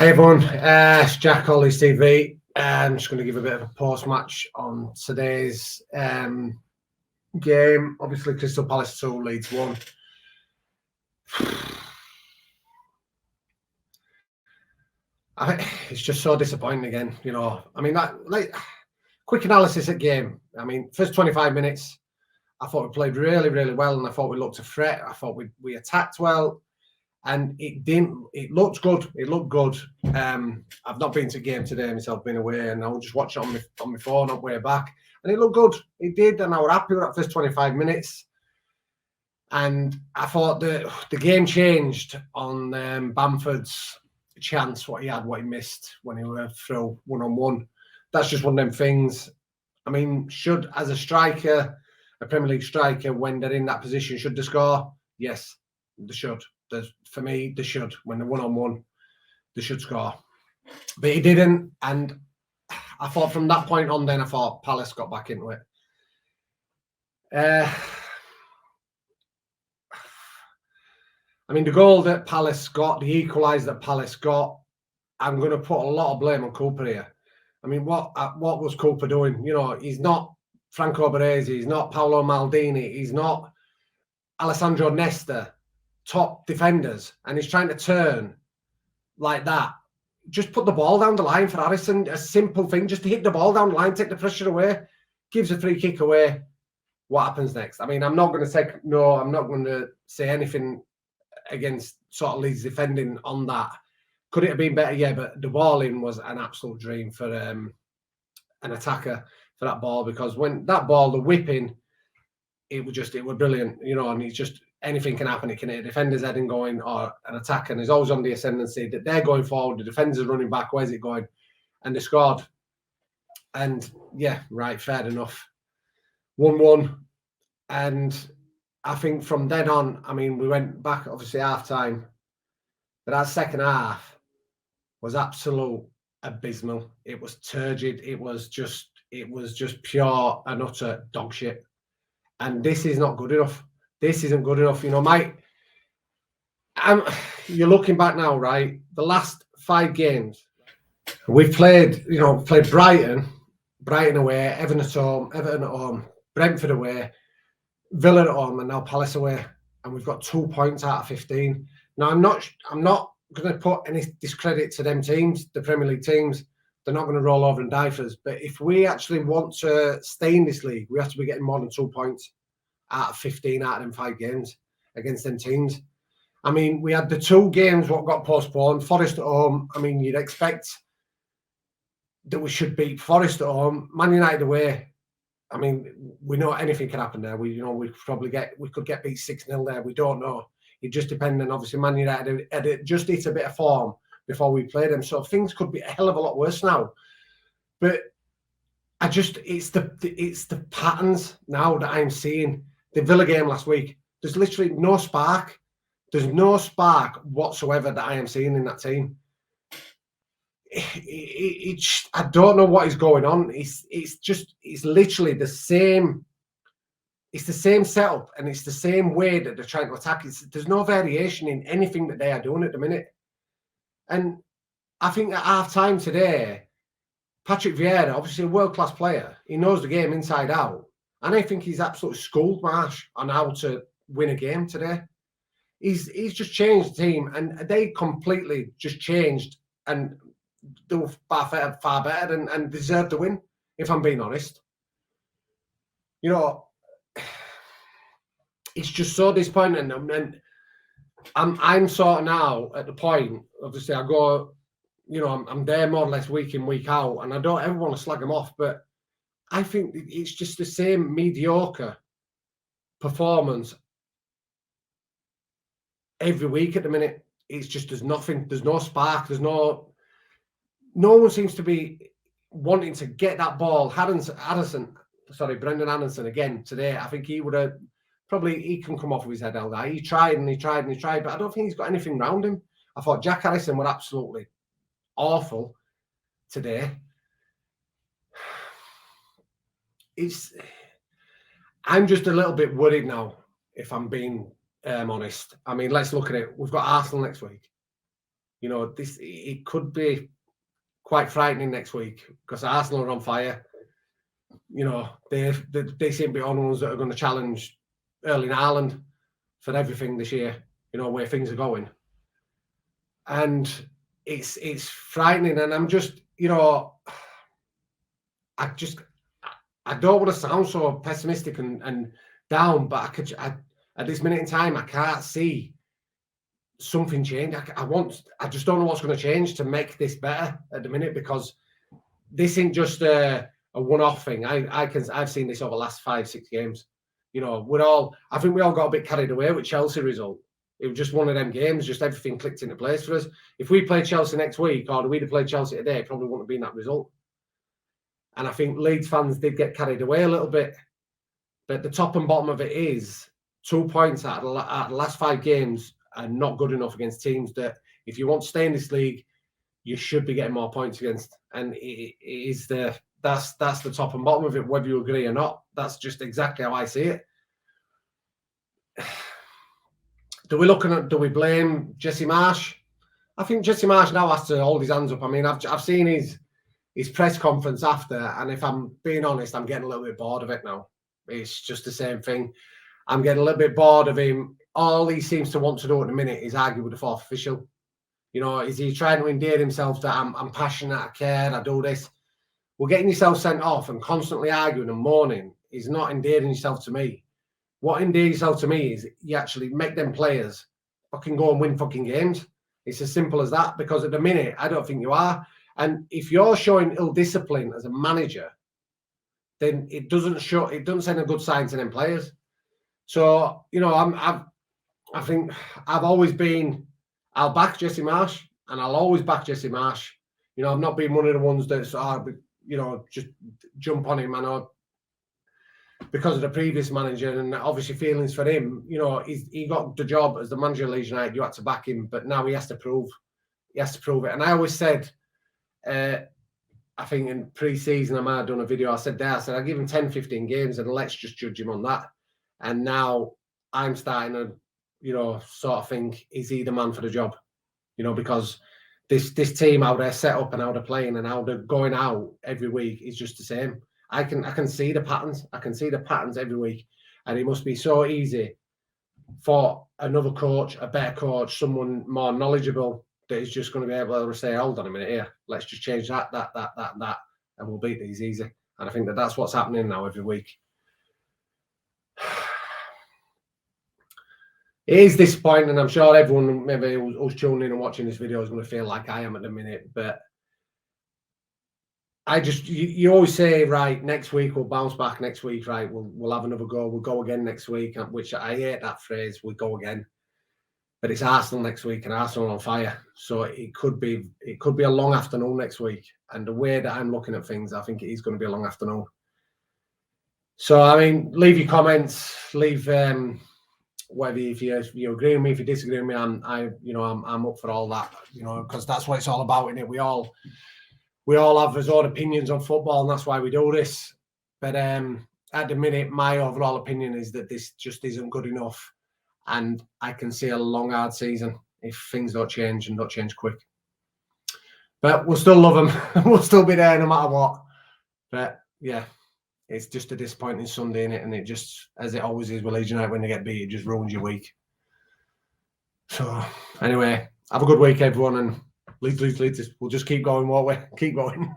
Hey everyone, it's Jack Ollie's TV. I'm just going to give a bit of a post-match on today's game. Obviously, Crystal Palace 2, Leeds 1. I think it's just so disappointing again. You know, I mean, quick analysis at game. I mean, first 25 minutes, I thought we played really, really well, and I thought we looked a threat. I thought we attacked well. And it didn't. It looked good. It looked good. I've not been to a game today myself, been away, and I'll just watch it on my phone on the way back. And it looked good. It did, and I was happy with that first 25 minutes. And I thought the game changed on Bamford's chance, what he missed when he were through one-on-one. That's just one of them things. I mean, should, as a striker, a Premier League striker, when they're in that position, should they score? Yes, they should. For me, they should. When they're one-on-one, they should score. But he didn't. And I thought from that point on then, I thought Palace got back into it. I mean, the goal that Palace got, the equaliser that Palace got, I'm going to put a lot of blame on Cooper here. I mean, what was Cooper doing? You know, he's not Franco Baresi, he's not Paolo Maldini, he's not Alessandro Nesta, top defenders, and he's trying to turn like that. Just put the ball down the line for Harrison. A simple thing, just to hit the ball down the line, take the pressure away, gives a free kick away. What happens next? I mean, I'm not going to say anything against sort of Leeds defending on that. Could it have been better? Yeah, but the ball in was an absolute dream for an attacker for that ball, because when that ball, the whipping, it was brilliant, you know, and it's just, anything can happen. It can hit a defender's head and going, or an attacker, and is always on the ascendancy that they're going forward. The defender's are running back. Where's it going? And they scored. And yeah, right, fair enough. 1-1. And I think from then on, I mean, we went back, obviously, half time. But that second half was absolute abysmal. It was turgid. It was just pure and utter dog shit. And this is not good enough. This isn't good enough. You know, Mike, you're looking back now, right? The last 5 games, we've played, you know, Brighton away, Everton at home, Brentford away, Villa at home, and now Palace away. And we've got 2 points out of 15. Now, I'm not going to put any discredit to them teams, the Premier League teams. They're not going to roll over and die for us. But if we actually want to stay in this league, we have to be getting more than 2 points out of 15 out of them 5 games against them teams. I mean, we had the 2 games what got postponed. Forest at home. I mean, you'd expect that we should beat Forest at home. Man United away. I mean, we know anything can happen there. We could get beat 6-0 there. We don't know. It just depends. And obviously, Man United had just hit a bit of form before we played them, so things could be a hell of a lot worse now. But it's the patterns now that I'm seeing. The Villa game last week, there's literally no spark. There's no spark whatsoever that I am seeing in that team. I don't know what is going on. It's literally the same. It's the same setup, and it's the same way that they're trying to attack. There's no variation in anything that they are doing at the minute. And I think at half-time today, Patrick Vieira, obviously a world-class player, he knows the game inside out. And I think he's absolutely schooled Marsh on how to win a game today. He's just changed the team, and they completely just changed and do far better and deserve to win, if I'm being honest. You know, it's just so disappointing. And I'm sort of now at the point, obviously, I go, you know, I'm there more or less week in, week out, and I don't ever want to slag them off, but I think it's just the same mediocre performance every week at the minute. It's just, there's nothing, there's no spark, no one seems to be wanting to get that ball. Brendan Addison again today. I think he would have he can come off of his head all that. He tried, but I don't think he's got anything round him. I thought Jack Harrison were absolutely awful today. I'm just a little bit worried now, if I'm being honest. I mean, let's look at it. We've got Arsenal next week. You know, it could be quite frightening next week because Arsenal are on fire. You know, they seem to be on ones that are going to challenge Erling Haaland for everything this year. You know, where things are going, and it's frightening. And I'm just, you know, I don't want to sound so pessimistic and down, but at this minute in time, I can't see something change. I just don't know what's going to change to make this better at the minute, because this isn't just a one-off thing. I've seen this over the last 5-6 games. You know, I think we all got a bit carried away with Chelsea result. It was just one of them games, just everything clicked into place for us. If we played Chelsea next week, or we'd have played Chelsea today, it probably wouldn't have been that result. And I think Leeds fans did get carried away a little bit. But the top and bottom of it is 2 points out of the last 5 games are not good enough against teams that, if you want to stay in this league, you should be getting more points against. And that's the top and bottom of it, whether you agree or not. That's just exactly how I see it. Do we blame Jesse Marsch? I think Jesse Marsch now has to hold his hands up. I mean, I've seen his press conference after, and if I'm being honest, I'm getting a little bit bored of it now. It's just the same thing. I'm getting a little bit bored of him. All he seems to want to do at the minute is argue with the fourth official. You know, is he trying to endear himself that I'm passionate, I care, I do this? Well, getting yourself sent off and constantly arguing and moaning is not endearing yourself to me. What endears yourself to me is you actually make them players fucking go and win fucking games. It's as simple as that, because at the minute, I don't think you are. And if you're showing ill discipline as a manager, then it doesn't send a good sign to them players. So, you know, I think I've always been, I'll back Jesse Marsch, and I'll always back Jesse Marsch. You know, I've not been one of the ones that's, you know, just jump on him. I know because of the previous manager and obviously feelings for him, you know, he got the job as the manager of Leeds United. You had to back him, but now he has to prove it. And I always said, I think in pre-season, I might have done a video. I said I give him 10, 15 games and let's just judge him on that. And now I'm starting to, you know, sort of think, is he the man for the job? You know, because this team, how they're set up and how they're playing and how they're going out every week is just the same. I can see the patterns. I can see the patterns every week. And it must be so easy for another coach, a better coach, someone more knowledgeable, that is just going to be able to say, hold on a minute here, let's just change that, and we'll beat these easy. And I think that's what's happening now every week. It is disappointing, and I'm sure everyone maybe who's tuning in and watching this video is going to feel like I am at the minute, but you always say, right, next week we'll bounce back, next week, right, we'll have another go, we'll go again next week, which I hate that phrase, we'll go again. But it's Arsenal next week, and Arsenal on fire. So it could be a long afternoon next week. And the way that I'm looking at things, I think it is going to be a long afternoon. So I mean, leave your comments, leave whether if you agree with me, if you disagree with me, I'm up for all that, you know, because that's what it's all about, isn't it? We all have our own opinions on football, and that's why we do this. But at the minute, my overall opinion is that this just isn't good enough. And I can see a long, hard season if things don't change and don't change quick. But we'll still love them. We'll still be there no matter what. But yeah, it's just a disappointing Sunday, innit? And it just, as it always is with Leeds United, when they get beat, it just ruins your week. So anyway, have a good week, everyone. And Leeds. We'll just keep going, won't we? Keep going.